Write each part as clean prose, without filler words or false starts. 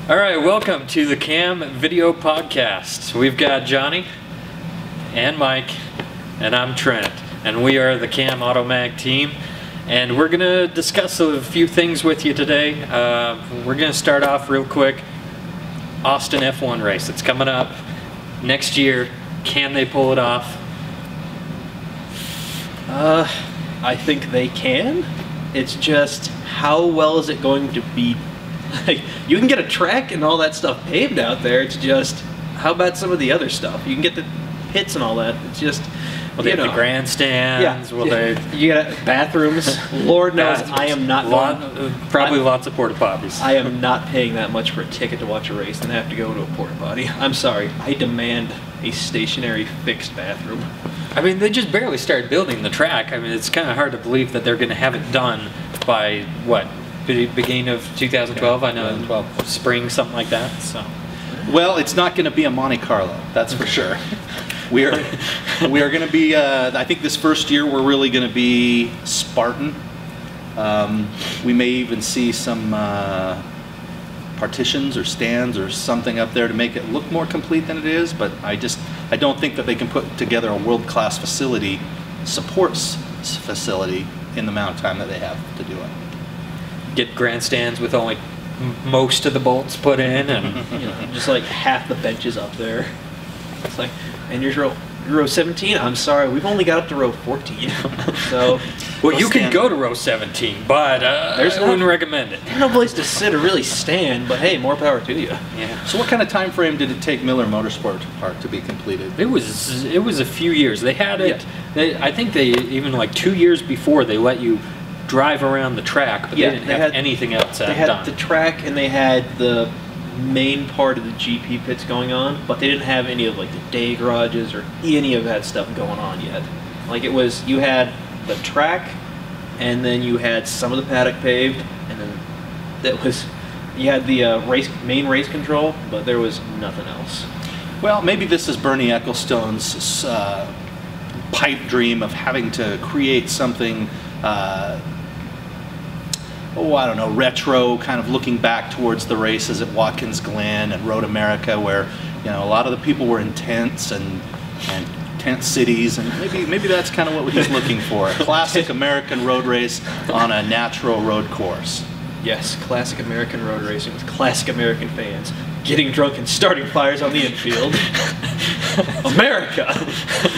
All right, welcome to the Cam Video Podcast. We've got Johnny and Mike, and I'm Trent, and we are the CAMAutoMag team, and we're gonna discuss a few things with you today. We're gonna start off real quick. Austin F1 race. It's coming up next year. Can they pull it off? I think they can. It's just, how well is it going to be? Like, you can get a track and all that stuff paved out there. It's just, how about some of the other stuff? You can get the pits and all that. It's just, Well, they have the grandstands. Yeah. Will they? You got bathrooms. Lord knows, I am not probably lots of porta potties. I am not paying that much for a ticket to watch a race and have to go to a porta potty. I'm sorry. I demand a stationary fixed bathroom. I mean, they just barely started building the track. I mean, it's kind of hard to believe that they're going to have it done by what? Beginning of 2012, I know, spring, something like that. So, well, it's not going to be a Monte Carlo, that's for sure. we are going to be. I think this first year we're really going to be Spartan. We may even see some partitions or stands or something up there to make it look more complete than it is. But I don't think that they can put together a world-class facility, supports facility, in the amount of time that they have to do it. Get grandstands with only most of the bolts put in, and just like half the benches up there. It's like, and you're row 17. I'm sorry, we've only got up to row 14. So, well, you can go to row 17, but I wouldn't recommend it. There's no place to sit or really stand. But hey, more power to you. Yeah. So, what kind of time frame did it take Miller Motorsport Park to be completed? It was a few years. They had it. Yeah. I think they even like 2 years before they let you drive around the track, but they didn't have anything else done. They had the track and they had the main part of the GP pits going on, but they didn't have any of like the day garages or any of that stuff going on yet. Like, it was, you had the track, and then you had some of the paddock paved, and then you had the main race control, but there was nothing else. Well, maybe this is Bernie Ecclestone's pipe dream of having to create something I don't know, retro, kind of looking back towards the races at Watkins Glen and Road America, where, you know, a lot of the people were in tents and tent cities, and maybe that's kind of what he's looking for, a classic American road race on a natural road course. Yes, classic American road racing with classic American fans getting drunk and starting fires on the infield. America!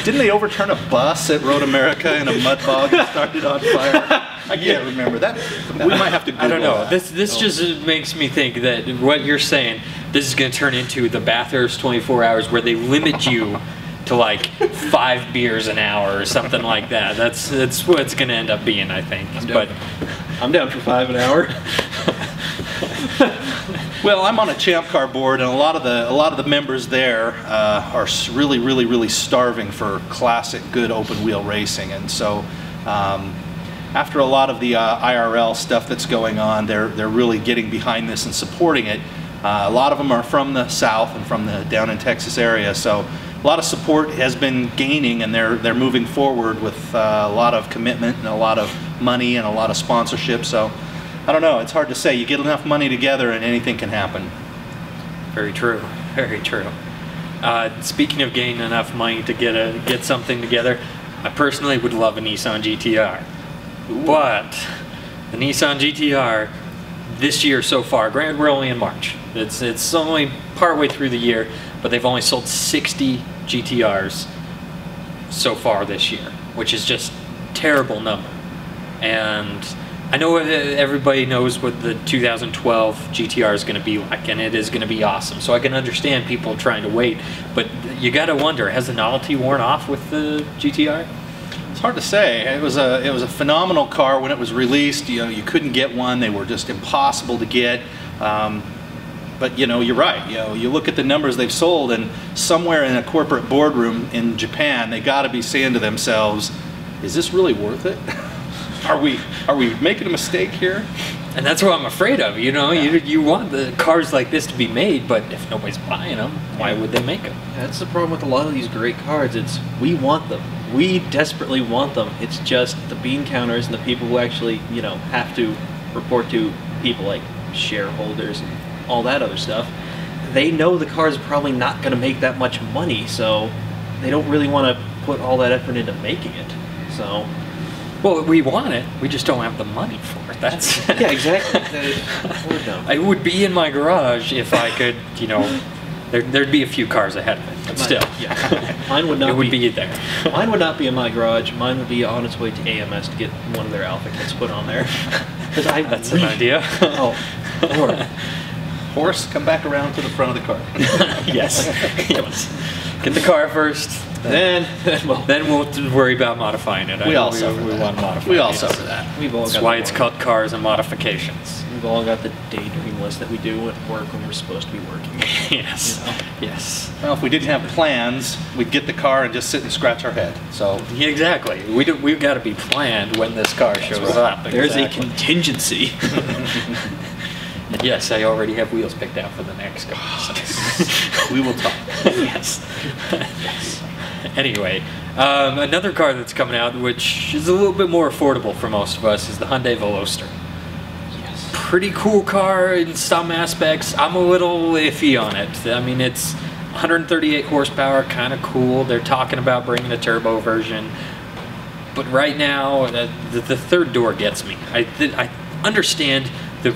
Didn't they overturn a bus at Road America in a mud bog and started on fire? I can't remember that. We might have to Google I don't know. That. This just makes me think that what you're saying, this is going to turn into the Bathurst 24 hours, where they limit you to like 5 beers an hour or something like that. That's what it's going to end up being, I think. I'm down for 5 an hour. Well, I'm on a Champ Car board, and a lot of the members there are really starving for classic, good open wheel racing, and so after a lot of the IRL stuff that's going on, they're really getting behind this and supporting it. A lot of them are from the South and from the down in Texas area, so a lot of support has been gaining, and they're moving forward with a lot of commitment and a lot of money and a lot of sponsorship. So I don't know, it's hard to say. You get enough money together and anything can happen. Very true. Very true. Speaking of gaining enough money to get something together, I personally would love a Nissan GT-R. But the Nissan GT-R this year so far, granted we're only in March, it's only partway through the year, but they've only sold 60 GT-Rs so far this year, which is just a terrible number. And I know everybody knows what the 2012 GT-R is going to be like, and it is going to be awesome. So I can understand people trying to wait, but you got to wonder, has the novelty worn off with the GT-R? It's hard to say. It was a phenomenal car when it was released. You know, you couldn't get one; they were just impossible to get. But you know, you're right. You know, you look at the numbers they've sold, and somewhere in a corporate boardroom in Japan, they got to be saying to themselves, "Is this really worth it? Are we making a mistake here?" And that's what I'm afraid of. You know, you want the cars like this to be made, but if nobody's buying them, why would they make them? That's the problem with a lot of these great cars. It's, we want them. We desperately want them. It's just the bean counters and the people who actually, you know, have to report to people like shareholders and all that other stuff, they know the car is probably not going to make that much money, so they don't really want to put all that effort into making it. So, well, we want it. We just don't have the money for it. That's yeah, exactly. It would be in my garage if I could, you know. There'd be a few cars ahead of it, but still. Yeah. Mine would not it would be there. Mine would not be in my garage. Mine would be on its way to AMS to get one of their Alpha kits put on there. That's an idea. Oh, Lord. Horse, come back around to the front of the car. Yes. Get the car first. Then we'll worry about modifying it. We all suffer that. Want to modify we all it. suffer that. That's why it's called Cars and Modifications. We've all got the daydream list that we do at work when we're supposed to be working. Yes. You know? Yes. Well, if we didn't have plans, we'd get the car and just sit and scratch our head. So yeah, exactly. We've got to be planned when this car shows up. There's a contingency. And yes, I already have wheels picked out for the next car. So. We will talk. Yes. Anyway, another car that's coming out, which is a little bit more affordable for most of us, is the Hyundai Veloster. Yes. Pretty cool car in some aspects. I'm a little iffy on it. I mean, it's 138 horsepower, kind of cool. They're talking about bringing a turbo version. But right now, the third door gets me. I understand the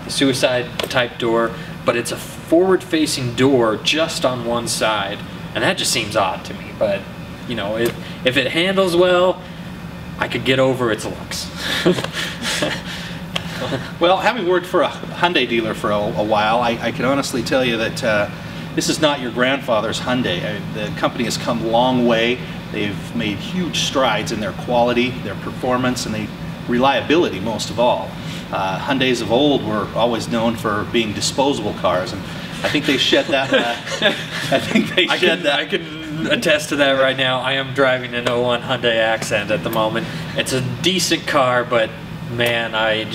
suicide type door, but it's a forward-facing door just on one side. And that just seems odd to me, but you know, if it handles well, I could get over its looks. Well, having worked for a Hyundai dealer for a while, I can honestly tell you that this is not your grandfather's Hyundai. The company has come a long way. They've made huge strides in their quality, their performance, and their reliability most of all. Hyundais of old were always known for being disposable cars, and I think they shed that. I can attest to that right now. I am driving an 01 Hyundai Accent at the moment. It's a decent car, but man, it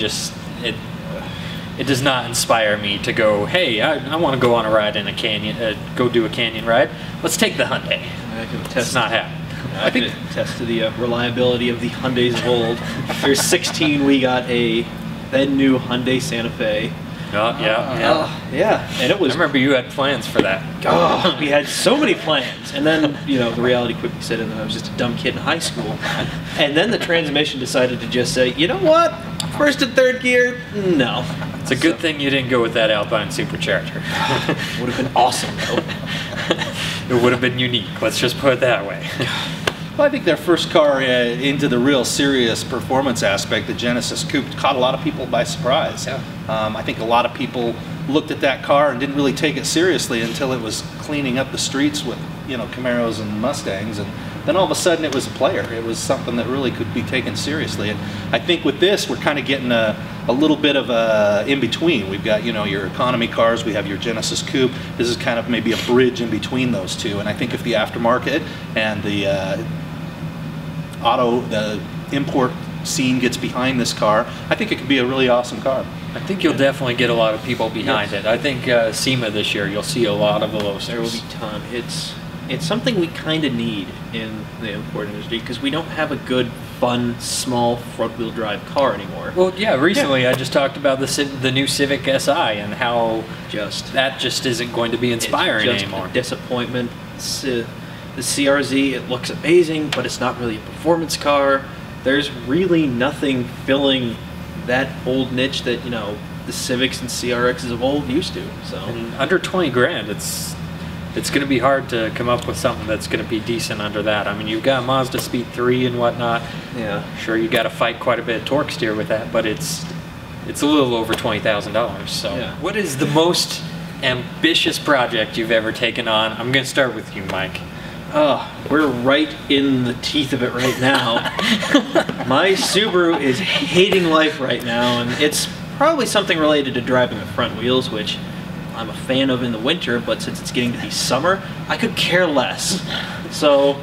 does not inspire me to go, hey, I want to go on a ride in a canyon, go do a canyon ride. Let's take the Hyundai. I can attest. It's not happening. I can attest to the reliability of the Hyundais of old. After 16, we got a then new Hyundai Santa Fe. Oh, yeah. And it was. I remember you had plans for that. Oh, we had so many plans, and then the reality quickly set in that I was just a dumb kid in high school, and then the transmission decided to just say, you know what, first and third gear, no. It's a good thing you didn't go with that Alpine supercharger. Would have been awesome though. It would have been unique. Let's just put it that way. Well, I think their first car into the real serious performance aspect, the Genesis Coupe, caught a lot of people by surprise. Yeah. I think a lot of people looked at that car and didn't really take it seriously until it was cleaning up the streets with, Camaros and Mustangs, and then all of a sudden it was a player. It was something that really could be taken seriously. And I think with this, we're kind of getting a little bit of a in-between. We've got, your economy cars, we have your Genesis Coupe. This is kind of maybe a bridge in between those two. And I think if the aftermarket and the the import scene gets behind this car, I think it could be a really awesome car. I think you'll definitely get a lot of people behind it. I think SEMA this year, you'll see a lot of Velosters. There will be a ton. It's something we kind of need in the import industry because we don't have a good, fun, small front-wheel drive car anymore. Well, yeah, recently I just talked about the new Civic Si and how that just isn't going to be inspiring anymore. A disappointment. The CRZ, it looks amazing, but it's not really a performance car. There's really nothing filling that old niche that the Civics and CRXs of old used to. So and under 20 grand, it's going to be hard to come up with something that's going to be decent under that. I mean, you've got Mazda Speed 3 and whatnot. Yeah. Sure, you got to fight quite a bit of torque steer with that, but it's a little over $20,000. So, yeah. What is the most ambitious project you've ever taken on? I'm going to start with you, Mike. We're right in the teeth of it right now. My Subaru is hating life right now, and it's probably something related to driving the front wheels, which I'm a fan of in the winter, but since it's getting to be summer, I could care less. So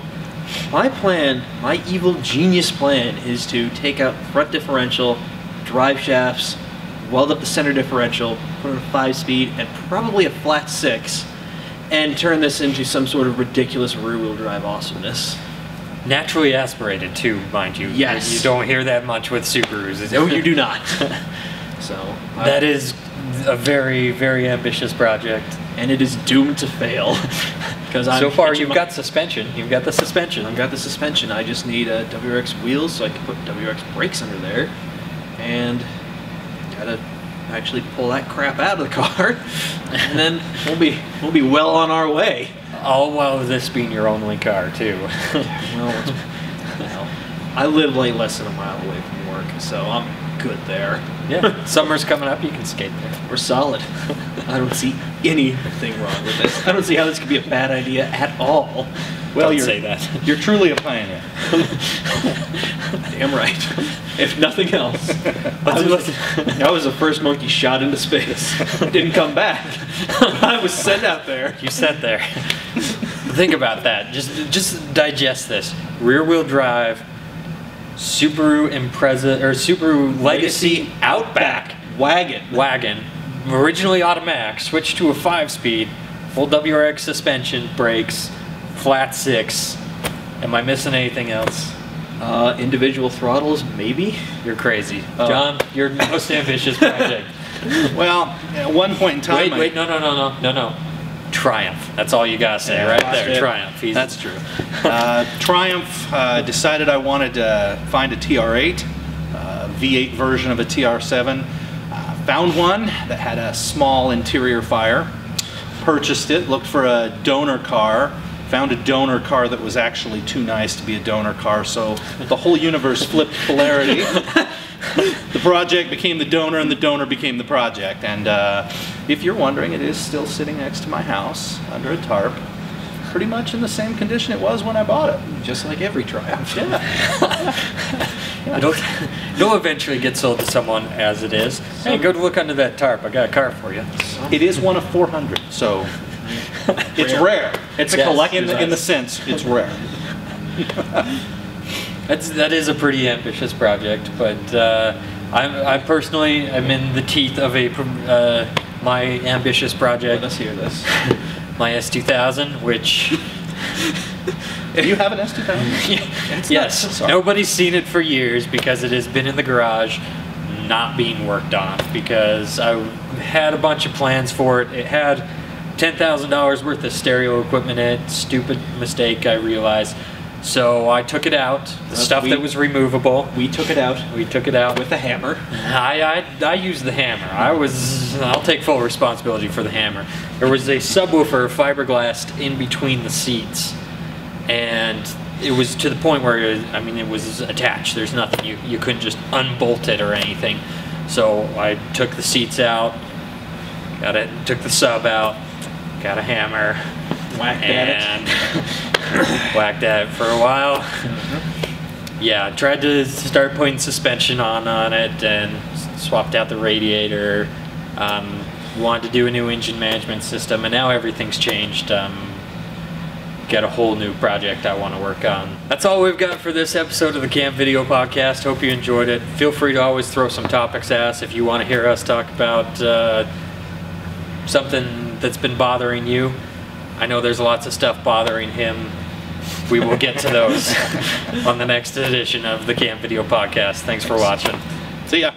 my plan, my evil genius plan, is to take out the front differential, drive shafts, weld up the center differential, put in a 5-speed, and probably a flat 6, and turn this into some sort of ridiculous rear-wheel drive awesomeness. Naturally aspirated too, mind you. Yes. You don't hear that much with Subarus. No, you do not. So that is a very, very ambitious project. And it is doomed to fail. Because So far, you've got suspension. You've got the suspension. I've got the suspension. I just need WRX wheels so I can put WRX brakes under there. And gotta actually pull that crap out of the car. And then we'll be well on our way. All while this being your only car, too. Well, I live like less than a mile away from work, so I'm good there. Yeah, summer's coming up, you can skate there. We're solid. I don't see anything wrong with this. I don't see how this could be a bad idea at all. Well, Don't you're, say that. You're truly a pioneer. Damn right. If nothing else. I was the first monkey shot into space. Didn't come back. I was sent out there. You sat there. Think about that. Just digest this. Rear-wheel drive, Subaru Impreza or Subaru Legacy Outback wagon, originally automatic, switched to a 5-speed, full WRX suspension, brakes, flat 6. Am I missing anything else? Individual throttles, maybe. You're crazy, John. Your most ambitious project. Well, at one point in time, No. Triumph. That's all you gotta say, right there. it. Triumph. That's true. Triumph decided I wanted to find a TR8, V8 version of a TR7. Found one that had a small interior fire. Purchased it, looked for a donor car. Found a donor car that was actually too nice to be a donor car, so the whole universe flipped polarity. The project became the donor, and the donor became the project. And if you're wondering, it is still sitting next to my house under a tarp, pretty much in the same condition it was when I bought it. Just like every Triumph. Yeah. It'll eventually get sold to someone as it is. Hey, go look under that tarp. I got a car for you. It is one of 400, so it's rare. It's a Yes. collector's in the sense it's rare. That is a pretty ambitious project, but I personally am in the teeth of my ambitious project. Let us hear this. My S2000, which You have an S2000? yes, nobody's seen it for years because it has been in the garage, not being worked on. Because I had a bunch of plans for it. It had $10,000 worth of stereo equipment in it. Stupid mistake, I realized. So I took it out. The stuff that was removable. We took it out. We took it out With a hammer. I used the hammer. I'll take full responsibility for the hammer. There was a subwoofer fiberglassed in between the seats, and it was to the point where it was attached. There's nothing you couldn't just unbolt it or anything. So I took the seats out, took the sub out, got a hammer, Whacked at it. whacked at it for a while. Yeah, tried to start putting suspension on it and swapped out the radiator. Wanted to do a new engine management system, and now everything's changed. Got a whole new project I want to work on. That's all we've got for this episode of the Cam Video Podcast. Hope you enjoyed it. Feel free to always throw some topics at us if you want to hear us talk about something that's been bothering you. I know there's lots of stuff bothering him. We will get to those on the next edition of the Cam Video Podcast. Thanks for watching. See ya.